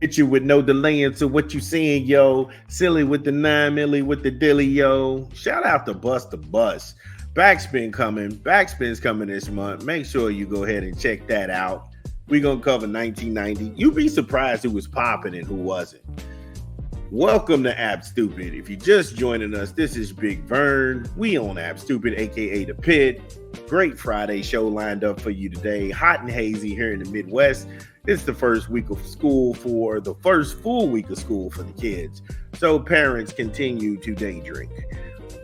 Hit you with no delaying. So what you saying, yo? Silly with the 9 milli with the dilly, yo. Shout out to Bust the Bus. Backspin coming. Backspin's coming this month. Make sure you go ahead and check that out. We gonna cover 1990. You'd be surprised who was popping and who wasn't. Welcome to App Stupid. If you're just joining us, this is Big Vern. We on App Stupid, aka The Pit. Great Friday show lined up for you today. Hot and hazy here in the Midwest. It's the first week of school for the first full week of school for the kids. So parents continue to day drink.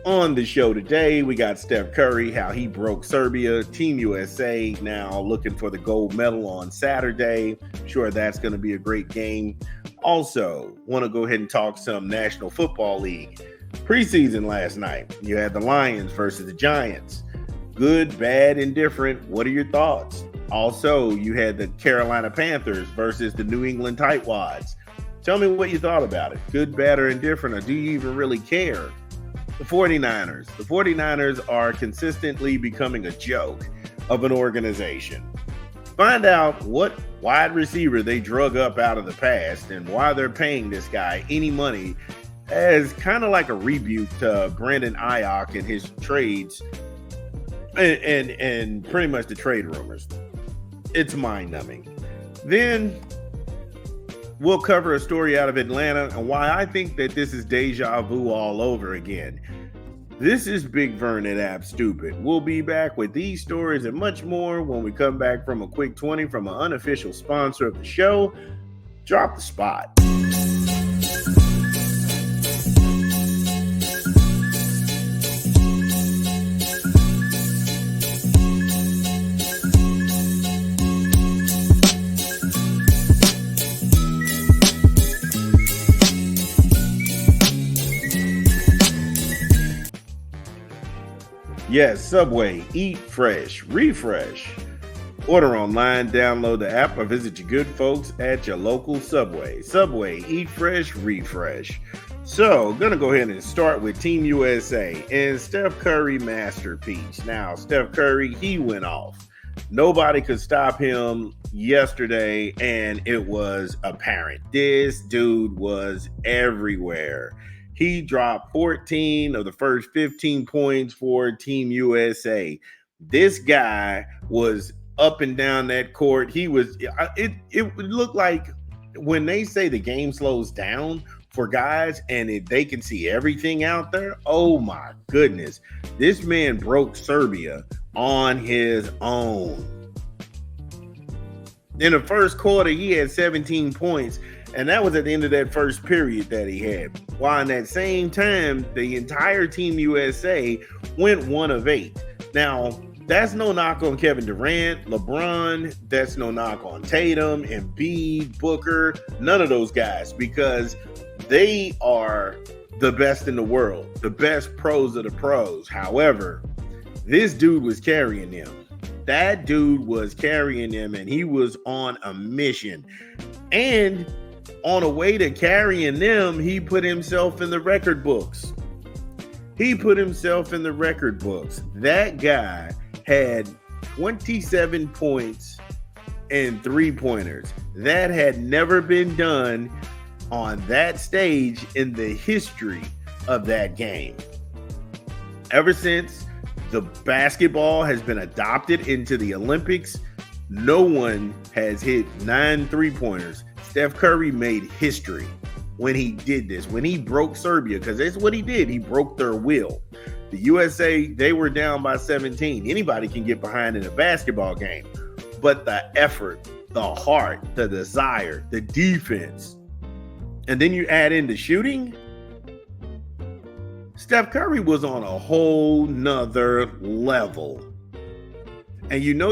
On the show today, we got Steph Curry, how he broke Serbia. Team USA now looking for the gold medal on Saturday. Sure, that's going to be a great game. Also, want to go ahead and talk some National Football League. Preseason last night, you had the Lions versus the Giants. Good, bad, indifferent. What are your thoughts? Also, you had the Carolina Panthers versus the New England Tightwads. Tell me what you thought about it. Good, bad, or indifferent, or do you even really care? The 49ers. The 49ers are consistently becoming a joke of an organization. Find out what wide receiver they drug up out of the past and why they're paying this guy any money as kind of like a rebuke to Brandon Ayuk and his trades and pretty much the trade rumors. It's mind-numbing. Then we'll cover a story out of Atlanta and why I think that this is deja vu all over again. This is Big Vern at App Stupid. We'll be back with these stories and much more when we come back from a quick 20 from an unofficial sponsor of the show. Drop the spot. Yes, Subway, eat fresh, refresh. Order online, download the app, or visit your good folks at your local Subway. Subway, eat fresh, refresh. So, gonna go ahead and start with Team USA and Steph Curry masterpiece. Now, Steph Curry, he went off. Nobody could stop him yesterday, and it was apparent. This dude was everywhere. He dropped 14 of the first 15 points for Team USA. This guy was up and down that court. It looked like when they say the game slows down for guys and they can see everything out there. Oh my goodness. This man broke Serbia on his own. In the first quarter, he had 17 points. And that was at the end of that first period that he had. While in that same time, the entire Team USA went 1 of 8. Now, that's no knock on Kevin Durant, LeBron. That's no knock on Tatum, Embiid, Booker. None of those guys, because they are the best in the world, the best pros of the pros. However, this dude was carrying them. That dude was carrying them, and he was on a mission. And on a way to carrying them, he put himself in the record books. That guy had 27 points and 3-pointers. That had never been done on that stage in the history of that game. Ever since the basketball has been adopted into the Olympics, no one has hit 9 3-pointers. Steph Curry made history when he did this, when he broke Serbia, because that's what he did. He broke their will. The USA, they were down by 17. Anybody can get behind in a basketball game. But the effort, the heart, the desire, the defense, and then you add in the shooting, Steph Curry was on a whole nother level. And you know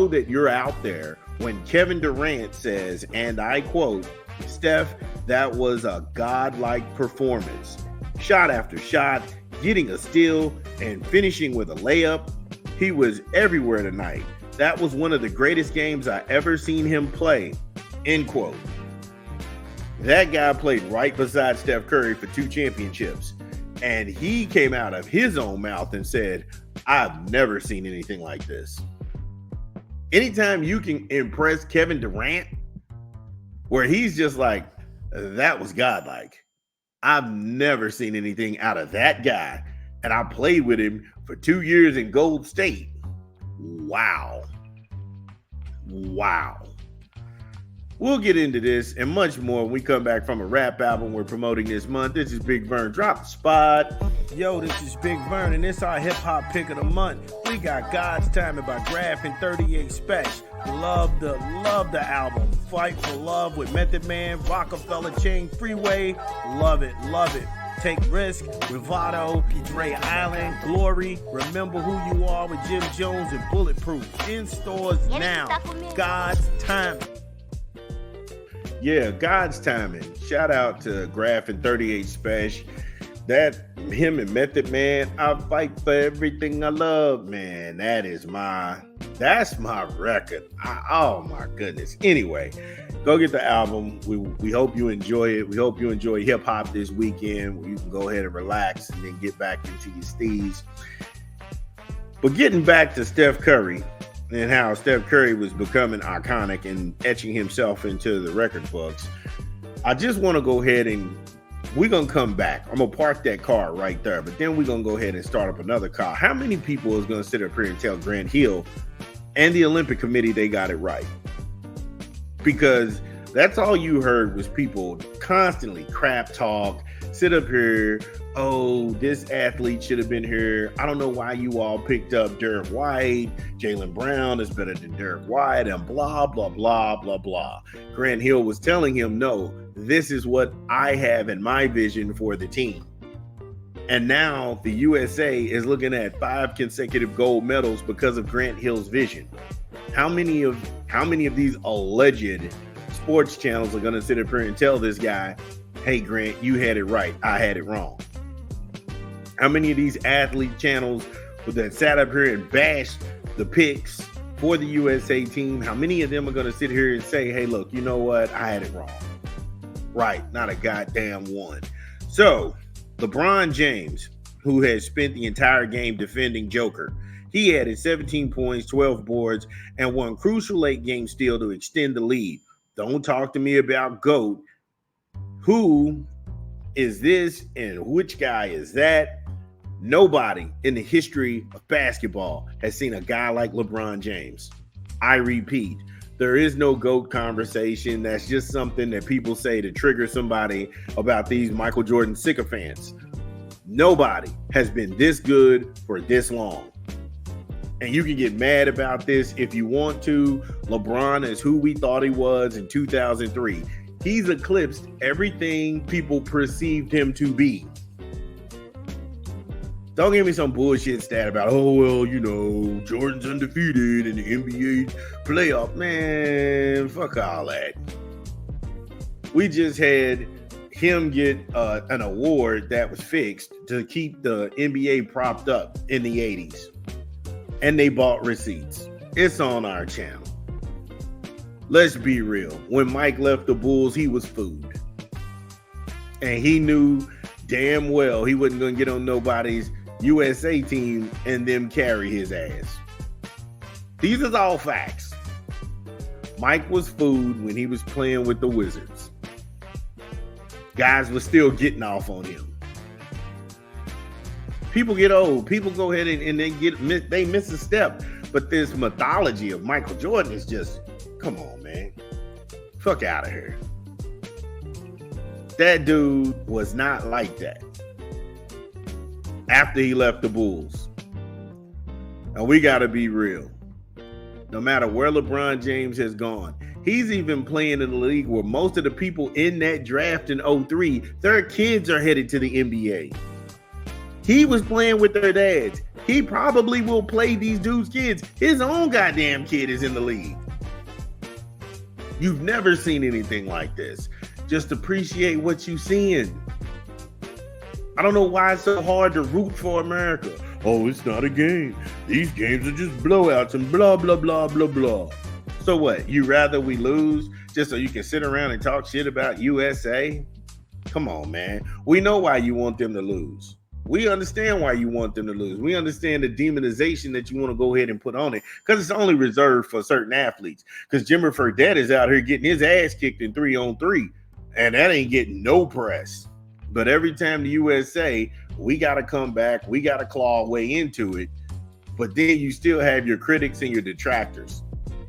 that you're out there when Kevin Durant says, and I quote, "Steph, that was a godlike performance. Shot after shot, getting a steal, and finishing with a layup. He was everywhere tonight. That was one of the greatest games I ever seen him play." End quote. That guy played right beside Steph Curry for 2 championships. And he came out of his own mouth and said, "I've never seen anything like this." Anytime you can impress Kevin Durant, where he's just like, that was godlike. I've never seen anything out of that guy. And I played with him for 2 years in Gold State. Wow. Wow. We'll get into this and much more when we come back from a rap album we're promoting this month. This is Big Vern. Drop the spot. Yo, this is Big Vern, and it's our hip-hop pick of the month. We got God's Timing by Graph and 38 Special. Love the album. Fight for Love with Method Man, Rockefeller Chain Freeway. Love it. Take Risk, Bravado, Dre Island, Glory, Remember Who You Are with Jim Jones, and Bulletproof. In stores now. God's Timing. Yeah, God's Timing. Shout out to Graph and 38 Special. That, him and Method Man, I fight for everything I love, man. That's my record. Oh my goodness. Anyway, go get the album. We hope you enjoy it. We hope you enjoy hip hop this weekend where you can go ahead and relax and then get back into your steez. But getting back to Steph Curry and how Steph Curry was becoming iconic and etching himself into the record books, I just want to go ahead and we're going to come back. I'm going to park that car right there, but then we're going to go ahead and start up another car. How many people is going to sit up here and tell Grant Hill and the Olympic Committee they got it right? Because that's all you heard was people constantly crap talk, sit up here, oh, this athlete should have been here. I don't know why you all picked up Derek White. Jaylen Brown is better than Derek White, and blah, blah, blah, blah, blah. Grant Hill was telling him, no, this is what I have in my vision for the team. And now the USA is looking at 5 consecutive gold medals because of Grant Hill's vision. How many of these alleged sports channels are going to sit up here and tell this guy, hey, Grant, you had it right, I had it wrong? How many of these athlete channels that sat up here and bashed the picks for the USA team, how many of them are going to sit here and say, hey, look, you know what? I had it wrong. Right, not a goddamn one. So, LeBron James, who has spent the entire game defending Joker, he added 17 points, 12 boards, and one crucial late game steal to extend the lead. Don't talk to me about GOAT. Who is this and which guy is that? Nobody in the history of basketball has seen a guy like LeBron James. I repeat, there is no GOAT conversation. That's just something that people say to trigger somebody about these Michael Jordan sycophants. Nobody has been this good for this long. And you can get mad about this if you want to. LeBron is who we thought he was in 2003. He's eclipsed everything people perceived him to be. Don't give me some bullshit stat about, oh, well, you know, Jordan's undefeated in the NBA playoff. Man, fuck all that. We just had him get an award that was fixed to keep the NBA propped up in the 80s. And they bought receipts. It's on our channel. Let's be real. When Mike left the Bulls, he was food. And he knew damn well he wasn't going to get on nobody's USA team and them carry his ass. These are all facts. Mike was food when he was playing with the Wizards. Guys were still getting off on him. People get old. People go ahead and they miss a step. But this mythology of Michael Jordan is just, come on, man. Fuck out of here. That dude was not like that after he left the Bulls. And we got to be real. No matter where LeBron James has gone, he's even playing in the league where most of the people in that draft in 03, their kids are headed to the NBA. He was playing with their dads. He probably will play these dudes' kids. His own goddamn kid is in the league. You've never seen anything like this. Just appreciate what you're seeing. I don't know why it's so hard to root for America. Oh, it's not a game. These games are just blowouts and blah, blah, blah, blah, blah. So what? You rather we lose just so you can sit around and talk shit about USA? Come on, man. We know why you want them to lose. We understand why you want them to lose. We understand the demonization that you want to go ahead and put on it because it's only reserved for certain athletes. Because Jimmy Fredette is out here getting his ass kicked in 3-on-3, and that ain't getting no press. But every time the USA, we got to come back, we got to claw our way into it. But then you still have your critics and your detractors.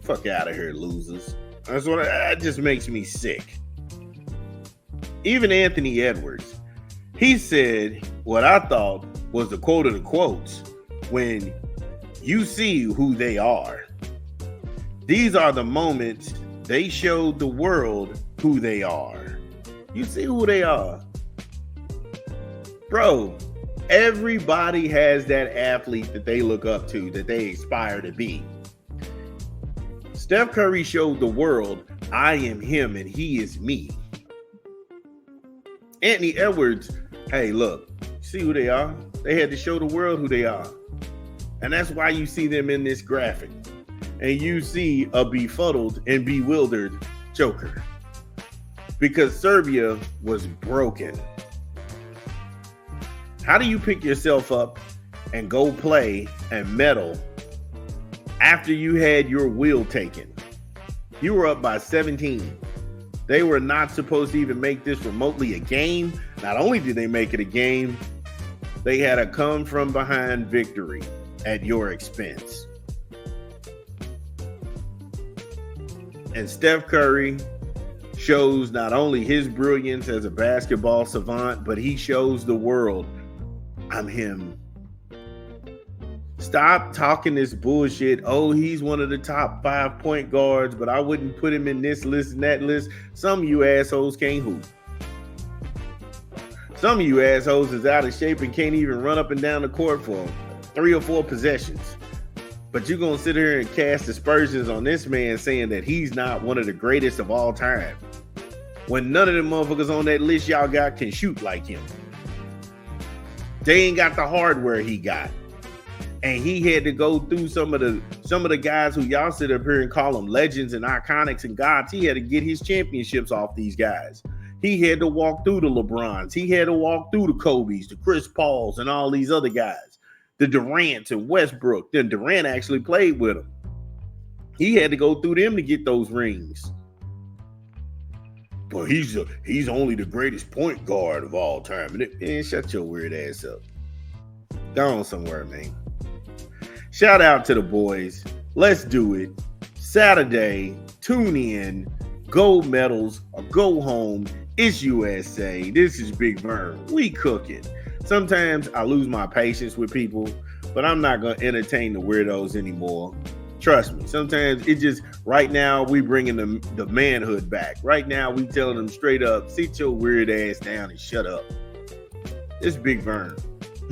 Fuck out of here, losers. That just makes me sick. Even Anthony Edwards, he said what I thought was the quote of the quotes. When you see who they are, these are the moments they showed the world who they are. You see who they are. Bro, everybody has that athlete that they look up to, that they aspire to be. Steph Curry showed the world, I am him and he is me. Anthony Edwards, hey, look, see who they are? They had to show the world who they are. And that's why you see them in this graphic. And you see a befuddled and bewildered Joker. Because Serbia was broken. How do you pick yourself up and go play and medal after you had your will taken? You were up by 17. They were not supposed to even make this remotely a game. Not only did they make it a game, they had a come from behind victory at your expense. And Steph Curry shows not only his brilliance as a basketball savant, but he shows the world, I'm him. Stop talking this bullshit. Oh, he's one of the top 5 point guards, but I wouldn't put him in this list and that list. Some of you assholes can't hoop. Some of you assholes is out of shape and can't even run up and down the court for 3 or 4 possessions. But you're going to sit here and cast aspersions on this man saying that he's not one of the greatest of all time. When none of the motherfuckers on that list y'all got can shoot like him. They ain't got the hardware he got. And he had to go through some of the guys who y'all sit up here and call them legends and iconics and gods. He had to get his championships off these guys. He had to walk through the LeBrons. He had to walk through the Kobe's, the Chris Pauls, and all these other guys. The Durants and Westbrook. Then Durant actually played with him. He had to go through them to get those rings. But he's only the greatest point guard of all time. Man, shut your weird ass up. Go on somewhere, man. Shout out to the boys. Let's do it. Saturday, tune in. Gold medals or go home. It's USA. This is Big Vern. We cooking. Sometimes I lose my patience with people, but I'm not going to entertain the weirdos anymore. Trust me. Sometimes it just, right now, we bringing the manhood back. Right now, we telling them straight up, sit your weird ass down and shut up. It's Big Vern.